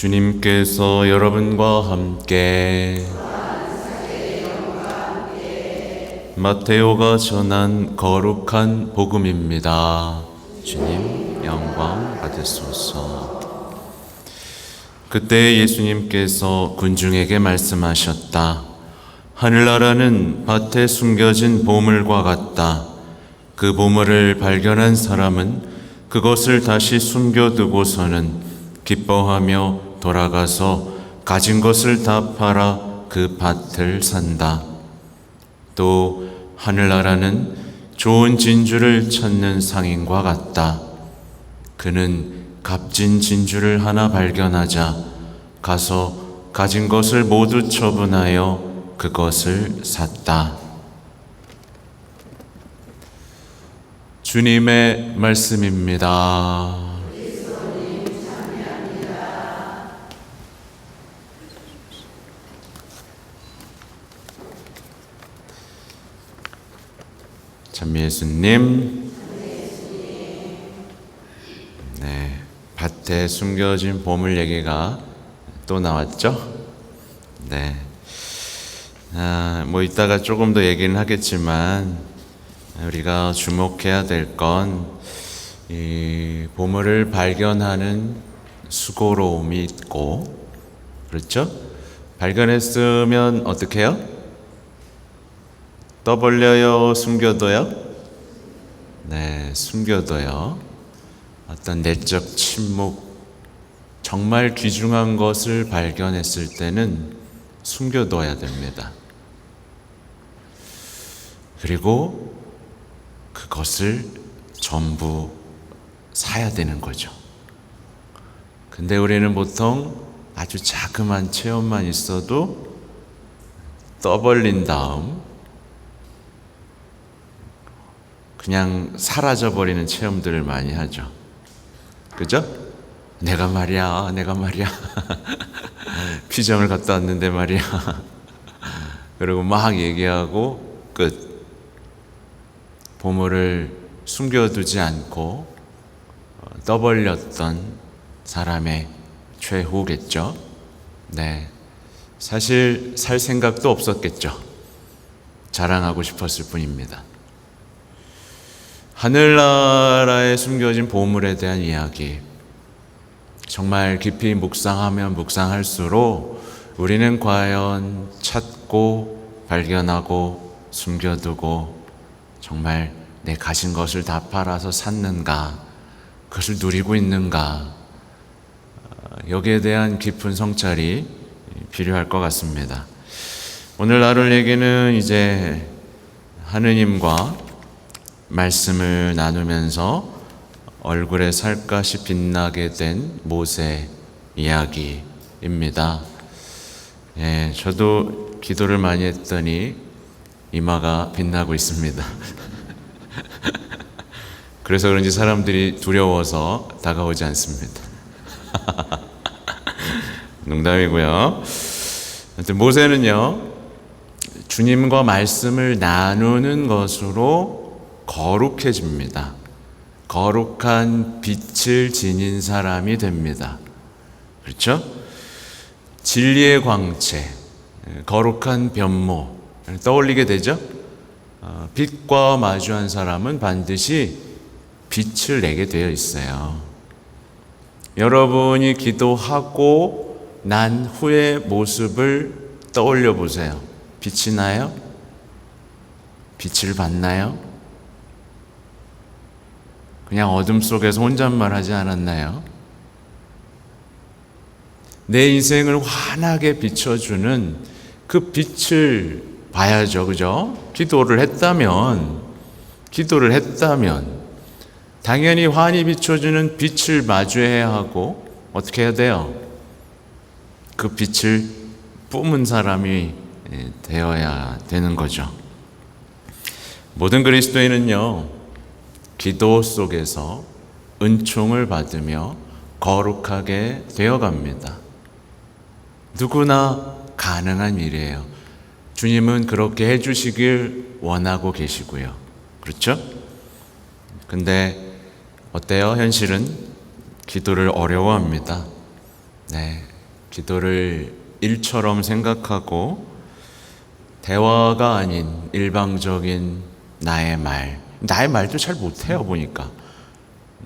주님께서 여러분과 함께 마테오가 전한 거룩한 복음입니다. 주님 영광 받으소서. 그때 예수님께서 군중에게 말씀하셨다. 하늘나라는 밭에 숨겨진 보물과 같다. 그 보물을 발견한 사람은 그것을 다시 숨겨두고서는 기뻐하며 돌아가서 가진 것을 다 팔아 그 밭을 산다. 또 하늘나라는 좋은 진주를 찾는 상인과 같다. 그는 값진 진주를 하나 발견하자 가서 가진 것을 모두 처분하여 그것을 샀다. 주님의 말씀입니다. 참 예수님, 네, 밭에 숨겨진 보물 얘기가 또 나왔죠? 네, 뭐 이따가 조금 더 얘기는 하겠지만 우리가 주목해야 될 건 이 보물을 발견하는 수고로움이 있고, 그렇죠? 발견했으면 어떻게 해요? 떠벌려요? 숨겨둬요? 네, 숨겨둬요. 어떤 내적 침묵, 정말 귀중한 것을 발견했을 때는 숨겨둬야 됩니다. 그리고 그것을 전부 사야 되는 거죠. 근데 우리는 보통 아주 자그마한 체험만 있어도 떠벌린 다음 그냥 사라져버리는 체험들을 많이 하죠. 그죠? 내가 말이야 피정을 갔다 왔는데 말이야 그리고 막 얘기하고 끝. 보물을 숨겨두지 않고 떠벌렸던 사람의 최후겠죠. 네, 사실 살 생각도 없었겠죠. 자랑하고 싶었을 뿐입니다. 하늘나라에 숨겨진 보물에 대한 이야기, 정말 깊이 묵상하면 묵상할수록 우리는 과연 찾고 발견하고 숨겨두고 정말 내 가진 것을 다 팔아서 샀는가, 그것을 누리고 있는가, 여기에 대한 깊은 성찰이 필요할 것 같습니다. 오늘 나눌 얘기는 이제 하느님과 말씀을 나누면서 얼굴에 살갗이 빛나게 된 모세 이야기입니다. 예, 저도 기도를 많이 했더니 이마가 빛나고 있습니다. 그래서 그런지 사람들이 두려워서 다가오지 않습니다. 농담이고요. 하여튼 모세는요, 주님과 말씀을 나누는 것으로 거룩해집니다. 거룩한 빛을 지닌 사람이 됩니다. 그렇죠? 진리의 광채, 거룩한 변모 떠올리게 되죠? 빛과 마주한 사람은 반드시 빛을 내게 되어 있어요. 여러분이 기도하고 난 후의 모습을 떠올려 보세요. 빛이 나요? 빛을 받나요? 그냥 어둠 속에서 혼잣말 하지 않았나요? 내 인생을 환하게 비춰주는 그 빛을 봐야죠. 그죠? 기도를 했다면 당연히 환히 비춰주는 빛을 마주해야 하고 어떻게 해야 돼요? 그 빛을 뿜은 사람이 되어야 되는 거죠. 모든 그리스도인은요, 기도 속에서 은총을 받으며 거룩하게 되어갑니다. 누구나 가능한 일이에요. 주님은 그렇게 해주시길 원하고 계시고요. 그렇죠? 근데 어때요? 현실은 기도를 어려워합니다. 네, 기도를 일처럼 생각하고 대화가 아닌 일방적인 나의 말도 잘 못해요 보니까.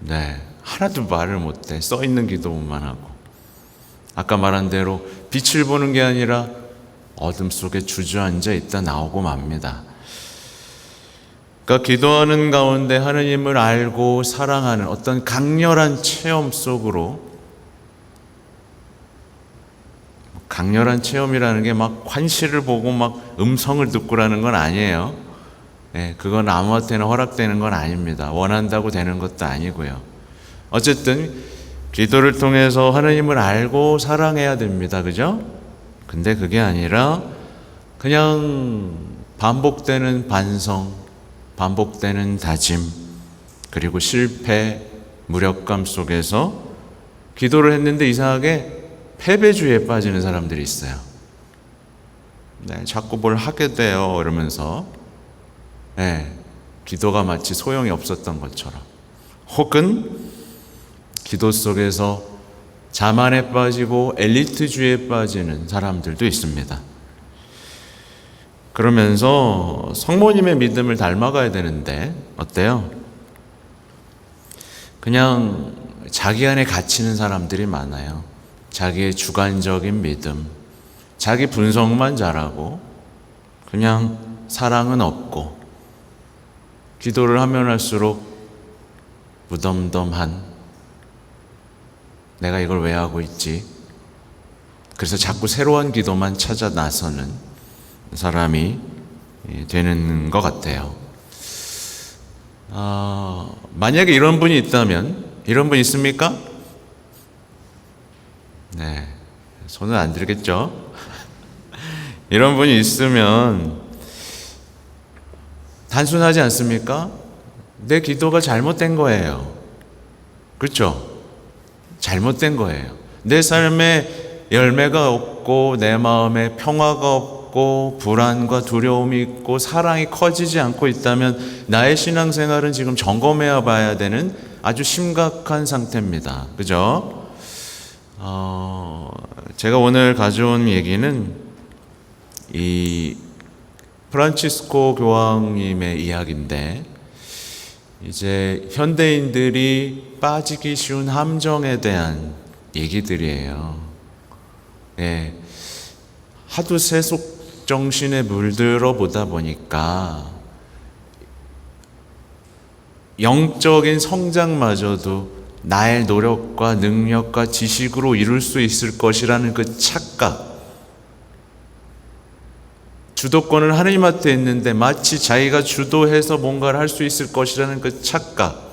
네, 하나도 말을 못해. 써 있는 기도만 하고. 아까 말한 대로 빛을 보는 게 아니라 어둠 속에 주저앉아 있다 나오고 맙니다. 그러니까 기도하는 가운데 하느님을 알고 사랑하는 어떤 강렬한 체험 속으로, 강렬한 체험이라는 게 막 환시를 보고 막 음성을 듣고라는 건 아니에요. 네, 그건 아무한테나 허락되는 건 아닙니다. 원한다고 되는 것도 아니고요. 어쨌든 기도를 통해서 하느님을 알고 사랑해야 됩니다. 그죠? 근데 그게 아니라 그냥 반복되는 반성, 반복되는 다짐, 그리고 실패, 무력감 속에서 기도를 했는데 이상하게 패배주의에 빠지는 사람들이 있어요. 네, 자꾸 뭘 하게 돼요 이러면서, 네, 기도가 마치 소용이 없었던 것처럼. 혹은 기도 속에서 자만에 빠지고 엘리트주의에 빠지는 사람들도 있습니다. 그러면서 성모님의 믿음을 닮아가야 되는데 어때요? 그냥 자기 안에 갇히는 사람들이 많아요. 자기의 주관적인 믿음, 자기 분석만 잘하고 그냥 사랑은 없고, 기도를 하면 할수록 무덤덤한, 내가 이걸 왜 하고 있지? 그래서 자꾸 새로운 기도만 찾아 나서는 사람이 되는 것 같아요. 만약에 이런 분이 있다면, 이런 분 있습니까? 네, 손은 안 들겠죠? 이런 분이 있으면 단순하지 않습니까? 내 기도가 잘못된 거예요. 그렇죠? 잘못된 거예요. 내 삶에 열매가 없고, 내 마음에 평화가 없고, 불안과 두려움이 있고, 사랑이 커지지 않고 있다면 나의 신앙생활은 지금 점검해야 봐야 되는 아주 심각한 상태입니다. 그죠? 제가 오늘 가져온 얘기는 이 프란치스코 교황님의 이야기인데, 이제 현대인들이 빠지기 쉬운 함정에 대한 얘기들이에요. 예, 하도 세속 정신에 물들어 보다 보니까 영적인 성장마저도 나의 노력과 능력과 지식으로 이룰 수 있을 것이라는 그 착각, 주도권을 하느님한테 있는데 마치 자기가 주도해서 뭔가를 할 수 있을 것이라는 그 착각,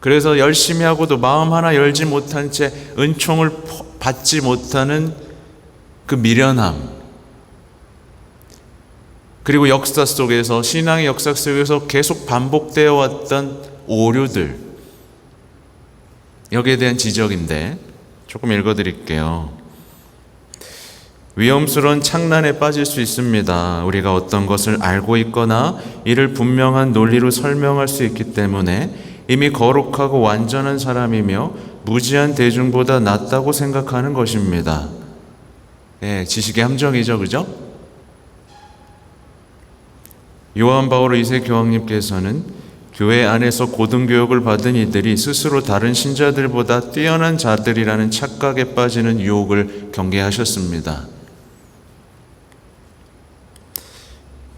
그래서 열심히 하고도 마음 하나 열지 못한 채 은총을 받지 못하는 그 미련함, 그리고 역사 속에서, 신앙의 역사 속에서 계속 반복되어 왔던 오류들, 여기에 대한 지적인데 조금 읽어드릴게요. 위험스러운 착란에 빠질 수 있습니다. 우리가 어떤 것을 알고 있거나 이를 분명한 논리로 설명할 수 있기 때문에 이미 거룩하고 완전한 사람이며 무지한 대중보다 낫다고 생각하는 것입니다. 네, 지식의 함정이죠, 그죠? 요한 바올 2세 교황님께서는 교회 안에서 고등교육을 받은 이들이 스스로 다른 신자들보다 뛰어난 자들이라는 착각에 빠지는 유혹을 경계하셨습니다.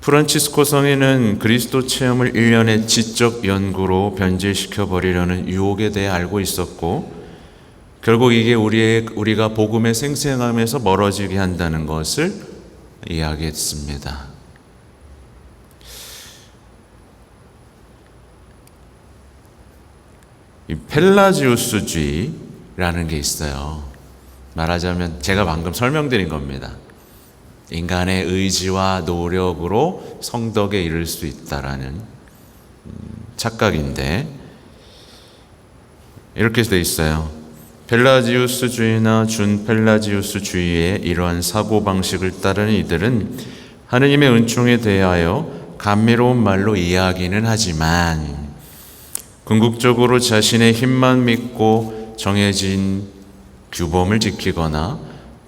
프란치스코 성인은 그리스도 체험을 일련의 지적 연구로 변질시켜 버리려는 유혹에 대해 알고 있었고, 결국 이게 우리가 복음의 생생함에서 멀어지게 한다는 것을 이야기했습니다. 이 펠라지우스주의라는 게 있어요. 말하자면 제가 방금 설명드린 겁니다. 인간의 의지와 노력으로 성덕에 이를 수 있다라는 착각인데, 이렇게 돼 있어요. 펠라지우스주의나 준펠라지우스주의의 이러한 사고방식을 따르는 이들은 하느님의 은총에 대하여 감미로운 말로 이야기는 하지만 궁극적으로 자신의 힘만 믿고 정해진 규범을 지키거나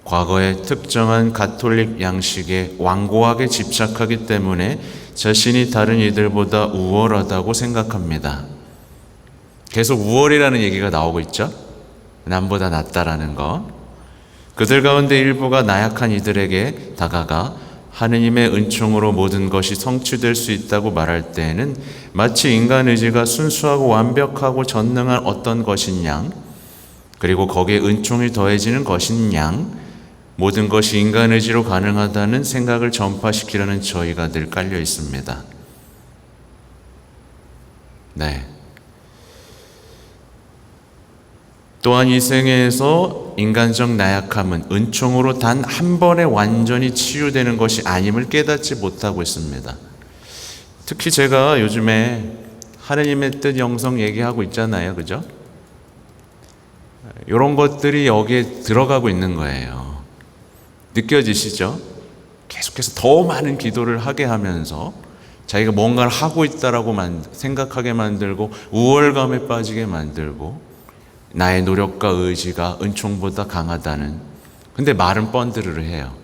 과거의 특정한 가톨릭 양식에 완고하게 집착하기 때문에 자신이 다른 이들보다 우월하다고 생각합니다. 계속 우월이라는 얘기가 나오고 있죠. 남보다 낫다라는 거. 그들 가운데 일부가 나약한 이들에게 다가가 하느님의 은총으로 모든 것이 성취될 수 있다고 말할 때에는 마치 인간 의지가 순수하고 완벽하고 전능한 어떤 것인 양, 그리고 거기에 은총이 더해지는 것인 양, 모든 것이 인간 의지로 가능하다는 생각을 전파시키려는 저희가 늘 깔려 있습니다. 네. 또한 이 생애에서 인간적 나약함은 은총으로 단 한 번에 완전히 치유되는 것이 아님을 깨닫지 못하고 있습니다. 특히 제가 요즘에 하느님의 뜻 영성 얘기하고 있잖아요. 그죠? 이런 것들이 여기에 들어가고 있는 거예요. 느껴지시죠? 계속해서 더 많은 기도를 하게 하면서 자기가 뭔가를 하고 있다라고 생각하게 만들고 우월감에 빠지게 만들고 나의 노력과 의지가 은총보다 강하다는, 근데 말은 뻔드르르 해요.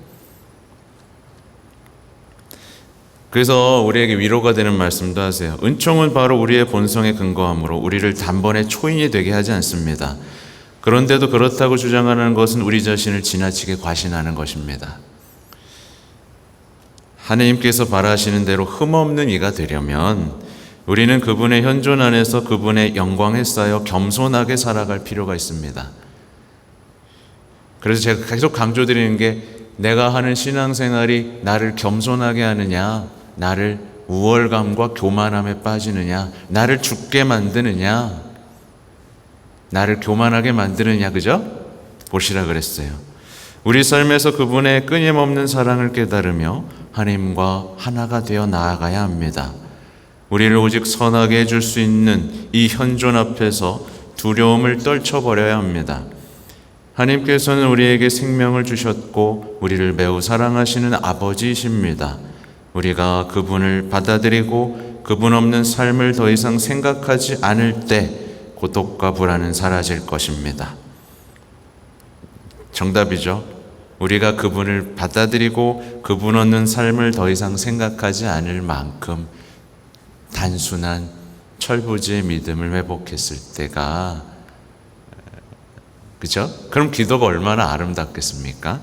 그래서 우리에게 위로가 되는 말씀도 하세요. 은총은 바로 우리의 본성에 근거하므로 우리를 단번에 초인이 되게 하지 않습니다. 그런데도 그렇다고 주장하는 것은 우리 자신을 지나치게 과신하는 것입니다. 하느님께서 바라시는 대로 흠없는 이가 되려면 우리는 그분의 현존 안에서 그분의 영광에 쌓여 겸손하게 살아갈 필요가 있습니다. 그래서 제가 계속 강조드리는 게, 내가 하는 신앙생활이 나를 겸손하게 하느냐, 나를 우월감과 교만함에 빠지느냐, 나를 죽게 만드느냐, 나를 교만하게 만드느냐, 그죠? 보시라 그랬어요. 우리 삶에서 그분의 끊임없는 사랑을 깨달으며 하나님과 하나가 되어 나아가야 합니다. 우리를 오직 선하게 해줄 수 있는 이 현존 앞에서 두려움을 떨쳐버려야 합니다. 하나님께서는 우리에게 생명을 주셨고 우리를 매우 사랑하시는 아버지이십니다. 우리가 그분을 받아들이고 그분 없는 삶을 더 이상 생각하지 않을 때 고독과 불안은 사라질 것입니다. 정답이죠. 우리가 그분을 받아들이고 그분 없는 삶을 더 이상 생각하지 않을 만큼 단순한 철부지의 믿음을 회복했을 때가, 그죠? 그럼 기도가 얼마나 아름답겠습니까?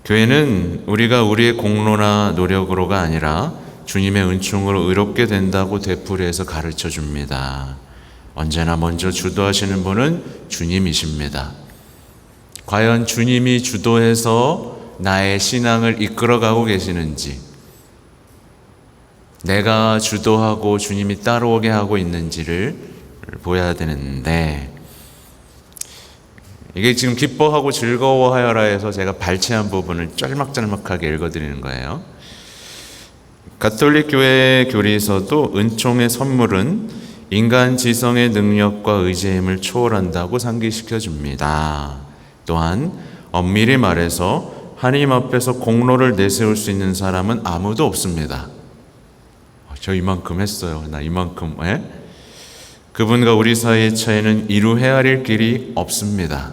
교회는 우리가 우리의 공로나 노력으로가 아니라 주님의 은총으로 의롭게 된다고 되풀이해서 가르쳐 줍니다. 언제나 먼저 주도하시는 분은 주님이십니다. 과연 주님이 주도해서 나의 신앙을 이끌어가고 계시는지, 내가 주도하고 주님이 따라오게 하고 있는지를 보여야 되는데, 이게 지금 기뻐하고 즐거워하여라 해서 제가 발췌한 부분을 짤막짤막하게 읽어드리는 거예요. 가톨릭 교회 교리에서도 은총의 선물은 인간 지성의 능력과 의지의 힘을 초월한다고 상기시켜 줍니다. 또한 엄밀히 말해서 하나님 앞에서 공로를 내세울 수 있는 사람은 아무도 없습니다. 저 이만큼 했어요. 나 이만큼. 그분과 우리 사이의 차이는 이루 헤아릴 길이 없습니다.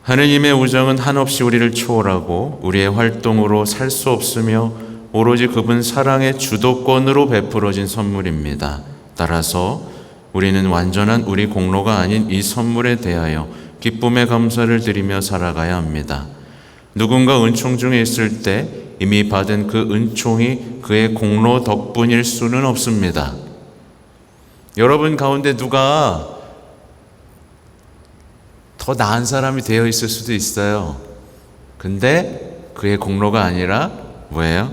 하느님의 우정은 한없이 우리를 초월하고 우리의 활동으로 살 수 없으며 오로지 그분 사랑의 주도권으로 베풀어진 선물입니다. 따라서 우리는 완전한 우리 공로가 아닌 이 선물에 대하여 기쁨의 감사를 드리며 살아가야 합니다. 누군가 은총 중에 있을 때 이미 받은 그 은총이 그의 공로 덕분일 수는 없습니다. 여러분 가운데 누가 더 나은 사람이 되어 있을 수도 있어요. 근데 그의 공로가 아니라 뭐예요?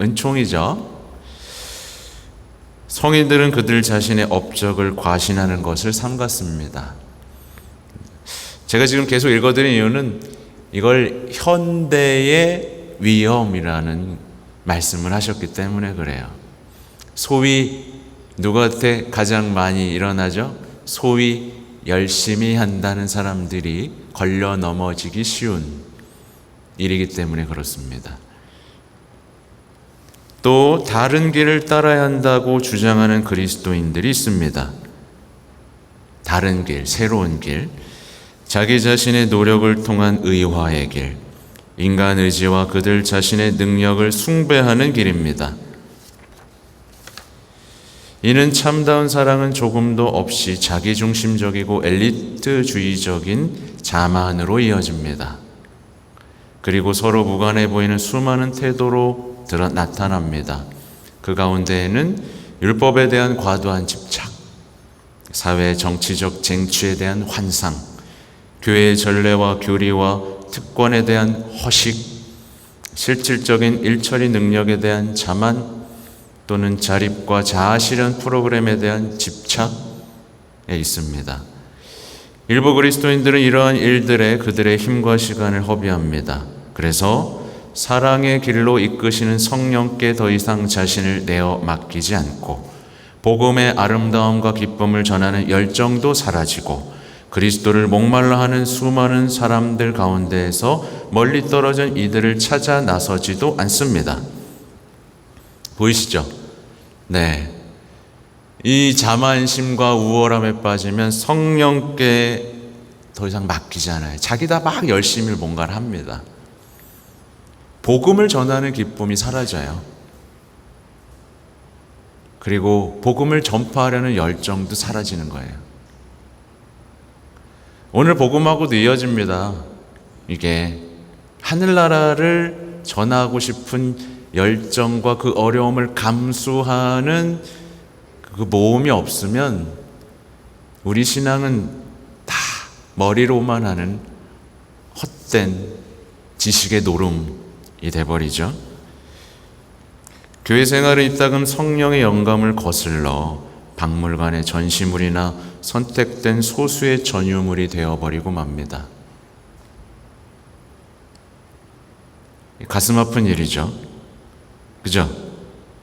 은총이죠. 성인들은 그들 자신의 업적을 과신하는 것을 삼갔습니다. 제가 지금 계속 읽어드린 이유는 이걸 현대의 위험이라는 말씀을 하셨기 때문에 그래요. 소위 누구한테 가장 많이 일어나죠? 소위 열심히 한다는 사람들이 걸려 넘어지기 쉬운 일이기 때문에 그렇습니다. 또 다른 길을 따라야 한다고 주장하는 그리스도인들이 있습니다. 다른 길, 새로운 길, 자기 자신의 노력을 통한 의화의 길, 인간 의지와 그들 자신의 능력을 숭배하는 길입니다. 이는 참다운 사랑은 조금도 없이 자기중심적이고 엘리트주의적인 자만으로 이어집니다. 그리고 서로 무관해 보이는 수많은 태도로 나타납니다. 그 가운데에는 율법에 대한 과도한 집착, 사회 정치적 쟁취에 대한 환상, 교회의 전례와 교리와 특권에 대한 허식, 실질적인 일처리 능력에 대한 자만, 또는 자립과 자아실현 프로그램에 대한 집착에 있습니다. 일부 그리스도인들은 이러한 일들에 그들의 힘과 시간을 허비합니다. 그래서 사랑의 길로 이끄시는 성령께 더 이상 자신을 내어 맡기지 않고 복음의 아름다움과 기쁨을 전하는 열정도 사라지고 그리스도를 목말라 하는 수많은 사람들 가운데에서 멀리 떨어진 이들을 찾아 나서지도 않습니다. 보이시죠? 네. 이 자만심과 우월함에 빠지면 성령께 더 이상 맡기지 않아요. 자기다 막 열심히 뭔가를 합니다. 복음을 전하는 기쁨이 사라져요. 그리고 복음을 전파하려는 열정도 사라지는 거예요. 오늘 복음하고도 이어집니다. 이게 하늘나라를 전하고 싶은 열정과 그 어려움을 감수하는 그 모험이 없으면 우리 신앙은 다 머리로만 하는 헛된 지식의 노름이 돼버리죠. 교회 생활을 이따금 성령의 영감을 거슬러 박물관의 전시물이나 선택된 소수의 전유물이 되어버리고 맙니다. 가슴 아픈 일이죠. 그죠?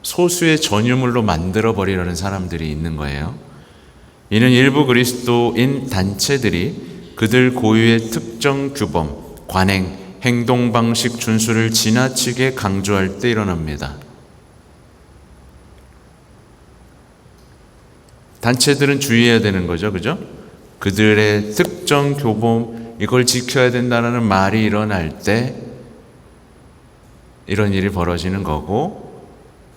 소수의 전유물로 만들어버리려는 사람들이 있는 거예요. 이는 일부 그리스도인 단체들이 그들 고유의 특정 규범, 관행, 행동 방식 준수를 지나치게 강조할 때 일어납니다. 단체들은 주의해야 되는 거죠. 그죠? 그들의 특정 교범, 이걸 지켜야 된다는 말이 일어날 때 이런 일이 벌어지는 거고,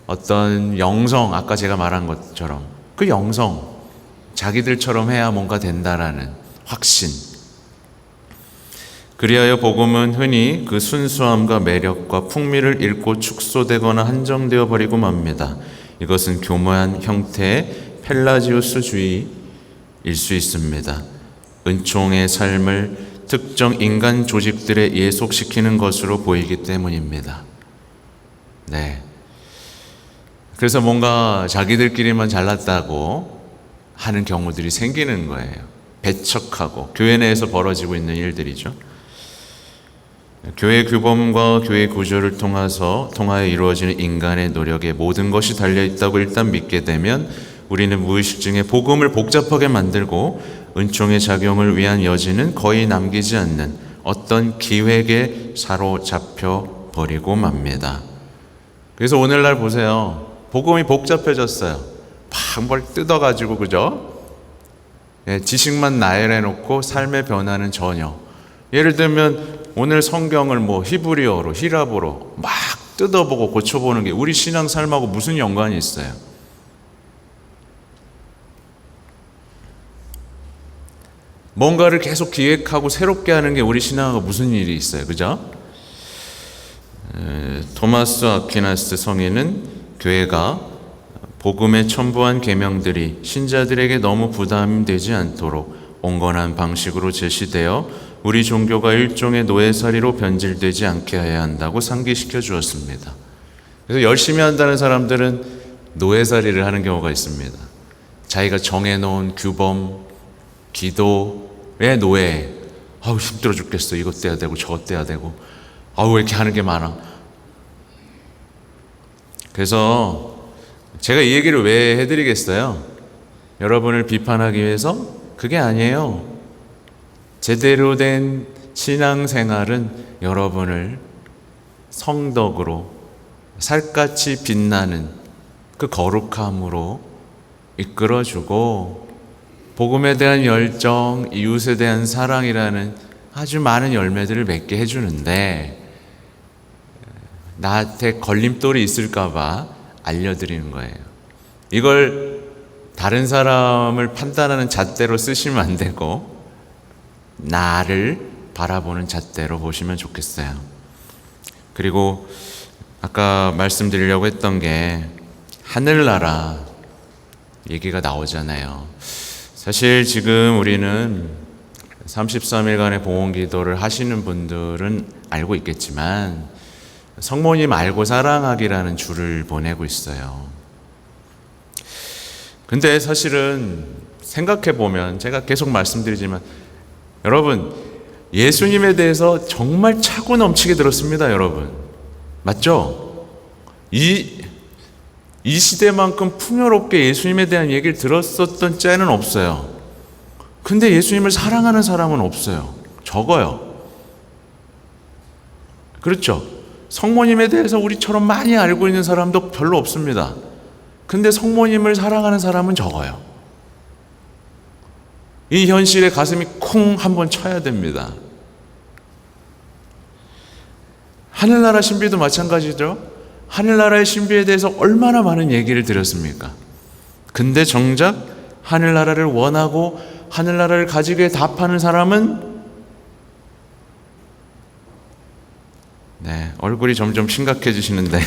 어떤 영성, 아까 제가 말한 것처럼 그 영성, 자기들처럼 해야 뭔가 된다라는 확신. 그리하여 복음은 흔히 그 순수함과 매력과 풍미를 잃고 축소되거나 한정되어 버리고 맙니다. 이것은 교묘한 형태의 펠라지우스주의일 수 있습니다. 은총의 삶을 특정 인간 조직들에 예속시키는 것으로 보이기 때문입니다. 네. 그래서 뭔가 자기들끼리만 잘났다고 하는 경우들이 생기는 거예요. 배척하고 교회 내에서 벌어지고 있는 일들이죠. 교회 규범과 교회 구조를 통하여 이루어지는 인간의 노력에 모든 것이 달려있다고 일단 믿게 되면 우리는 무의식 중에 복음을 복잡하게 만들고 은총의 작용을 위한 여지는 거의 남기지 않는 어떤 기획에 사로잡혀 버리고 맙니다. 그래서 오늘날 보세요. 복음이 복잡해졌어요. 막 뭘 뜯어가지고, 그죠? 지식만 나열해놓고 삶의 변화는 전혀. 예를 들면 오늘 성경을 뭐 히브리어로, 히랍어로 막 뜯어보고 고쳐보는 게 우리 신앙 삶하고 무슨 연관이 있어요? 뭔가를 계속 기획하고 새롭게 하는 게 우리 신앙하고 무슨 일이 있어요? 그죠? 토마스 아퀴나스 성인은 교회가 복음에 첨부한 계명들이 신자들에게 너무 부담되지 않도록 온건한 방식으로 제시되어 우리 종교가 일종의 노예살이로 변질되지 않게 해야 한다고 상기시켜 주었습니다. 그래서 열심히 한다는 사람들은 노예살이를 하는 경우가 있습니다. 자기가 정해놓은 규범, 기도의 노예. 아우 힘들어 죽겠어. 이것 떼야 되고 저것 떼야 되고. 아우 왜 이렇게 하는 게 많아. 그래서 제가 이 얘기를 왜 해드리겠어요? 여러분을 비판하기 위해서? 그게 아니에요. 제대로 된 신앙생활은 여러분을 성덕으로 살같이 빛나는 그 거룩함으로 이끌어주고, 복음에 대한 열정, 이웃에 대한 사랑이라는 아주 많은 열매들을 맺게 해주는데, 나한테 걸림돌이 있을까봐 알려드리는 거예요. 이걸 다른 사람을 판단하는 잣대로 쓰시면 안 되고 나를 바라보는 잣대로 보시면 좋겠어요. 그리고 아까 말씀드리려고 했던 게 하늘나라 얘기가 나오잖아요. 사실 지금 우리는 33일간의 봉헌기도를 하시는 분들은 알고 있겠지만 성모님 알고 사랑하기라는 줄을 보내고 있어요. 근데 사실은 생각해보면, 제가 계속 말씀드리지만 여러분, 예수님에 대해서 정말 차고 넘치게 들었습니다. 여러분 맞죠? 이 시대만큼 풍요롭게 예수님에 대한 얘기를 들었었던 때는 없어요. 근데 예수님을 사랑하는 사람은 없어요. 적어요. 그렇죠? 성모님에 대해서 우리처럼 많이 알고 있는 사람도 별로 없습니다. 근데 성모님을 사랑하는 사람은 적어요. 이 현실에 가슴이 쿵 한번 쳐야 됩니다. 하늘나라 신비도 마찬가지죠. 하늘나라의 신비에 대해서 얼마나 많은 얘기를 드렸습니까? 근데 정작 하늘나라를 원하고 하늘나라를 가지기에 답하는 사람은, 네, 얼굴이 점점 심각해지시는데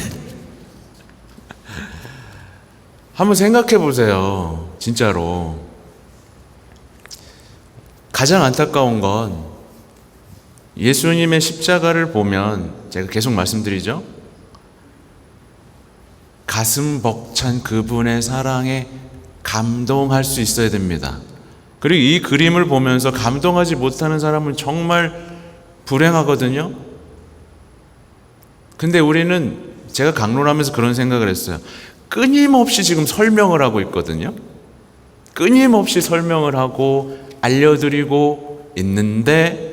한번 생각해 보세요. 진짜로 가장 안타까운 건 예수님의 십자가를 보면, 제가 계속 말씀드리죠, 가슴 벅찬 그분의 사랑에 감동할 수 있어야 됩니다. 그리고 이 그림을 보면서 감동하지 못하는 사람은 정말 불행하거든요. 근데 우리는, 제가 강론하면서 그런 생각을 했어요. 끊임없이 지금 설명을 하고 있거든요. 끊임없이 설명을 하고 알려드리고 있는데,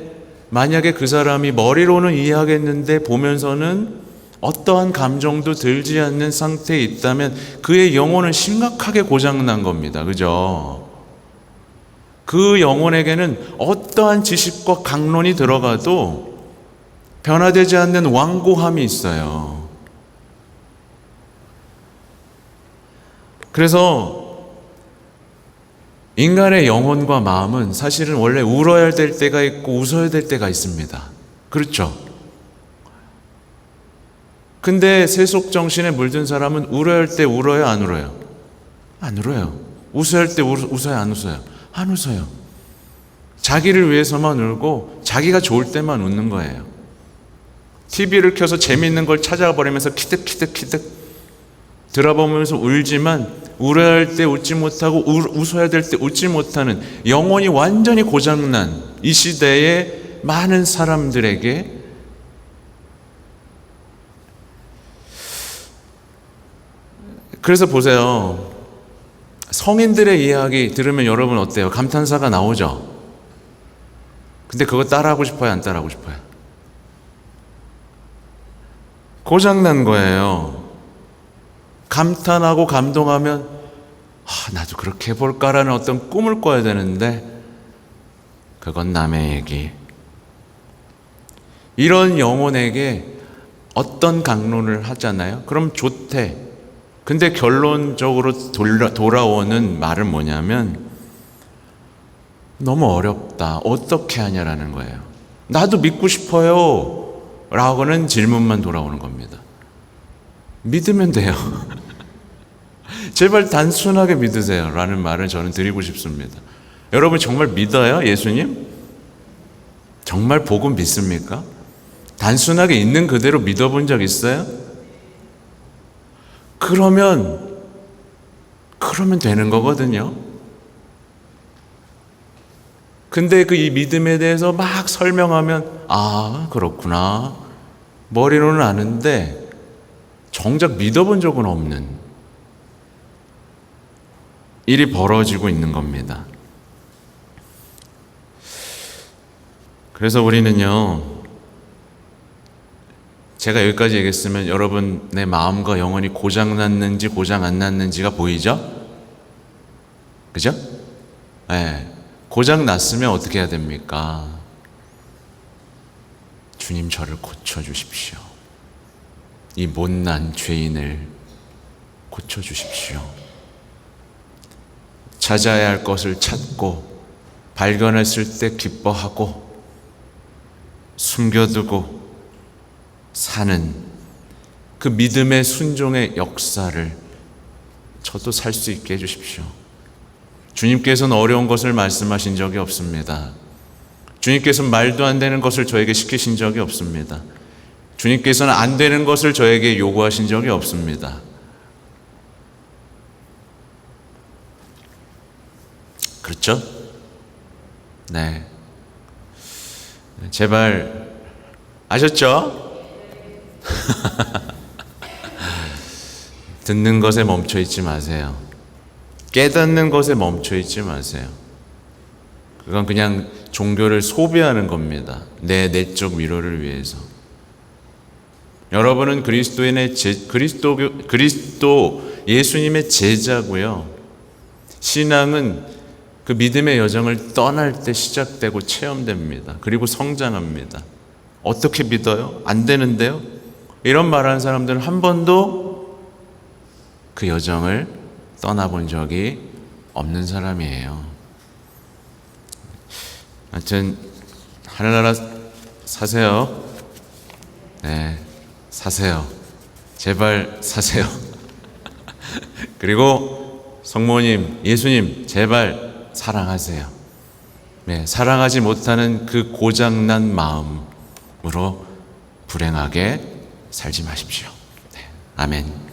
만약에 그 사람이 머리로는 이해하겠는데 보면서는 어떠한 감정도 들지 않는 상태에 있다면 그의 영혼은 심각하게 고장난 겁니다. 그죠? 그 영혼에게는 어떠한 지식과 강론이 들어가도 변화되지 않는 완고함이 있어요. 그래서 인간의 영혼과 마음은 사실은 원래 울어야 될 때가 있고 웃어야 될 때가 있습니다. 그렇죠? 근데 세속정신에 물든 사람은 울어야 할 때 울어요, 안 울어요? 안 울어요. 웃어야 할 때 웃어요, 안 웃어요? 안 웃어요. 자기를 위해서만 울고 자기가 좋을 때만 웃는 거예요. TV를 켜서 재미있는 걸 찾아버리면서 키득키득키득 들어보면서 울지만, 울어야 할 때 웃지 못하고 웃어야 될 때 웃지 못하는 영혼이 완전히 고장난 이 시대의 많은 사람들에게 그래서 보세요. 성인들의 이야기 들으면 여러분 어때요? 감탄사가 나오죠? 근데 그거 따라하고 싶어요? 안 따라하고 싶어요? 고장난 거예요. 감탄하고 감동하면 나도 그렇게 해볼까라는 어떤 꿈을 꿔야 되는데 그건 남의 얘기. 이런 영혼에게 어떤 강론을 하잖아요. 그럼 좋대. 근데 결론적으로 돌아오는 말은 뭐냐면 너무 어렵다. 어떻게 하냐라는 거예요. 나도 믿고 싶어요 라고는 질문만 돌아오는 겁니다. 믿으면 돼요. 제발 단순하게 믿으세요 라는 말을 저는 드리고 싶습니다. 여러분 정말 믿어요? 예수님? 정말 복음 믿습니까? 단순하게 있는 그대로 믿어본 적 있어요? 그러면 되는 거거든요. 근데 그 이 믿음에 대해서 막 설명하면 그렇구나. 머리로는 아는데 정작 믿어본 적은 없는 일이 벌어지고 있는 겁니다. 그래서 우리는요, 제가 여기까지 얘기했으면 여러분의 마음과 영혼이 고장났는지 고장 안 났는지가 보이죠? 그죠? 네. 고장 났으면 어떻게 해야 됩니까? 주님, 저를 고쳐주십시오. 이 못난 죄인을 고쳐주십시오. 찾아야 할 것을 찾고 발견했을 때 기뻐하고 숨겨두고 사는 그 믿음의 순종의 역사를 저도 살 수 있게 해주십시오. 주님께서는 어려운 것을 말씀하신 적이 없습니다. 주님께서는 말도 안 되는 것을 저에게 시키신 적이 없습니다. 주님께서는 안 되는 것을 저에게 요구하신 적이 없습니다. 그렇죠? 네. 제발 아셨죠? 듣는 것에 멈춰 있지 마세요. 깨닫는 것에 멈춰 있지 마세요. 그건 그냥 종교를 소비하는 겁니다. 내 내적 위로를 위해서. 여러분은 그리스도 예수님의 제자고요. 신앙은 그 믿음의 여정을 떠날 때 시작되고 체험됩니다. 그리고 성장합니다. 어떻게 믿어요? 안 되는데요? 이런 말하는 사람들은 한 번도 그 여정을 떠나본 적이 없는 사람이에요. 하여튼 하늘나라 사세요. 네, 사세요. 제발 사세요. 그리고 성모님, 예수님, 제발 사랑하세요. 네, 사랑하지 못하는 그 고장난 마음으로 불행하게 살지 마십시오. 네, 아멘.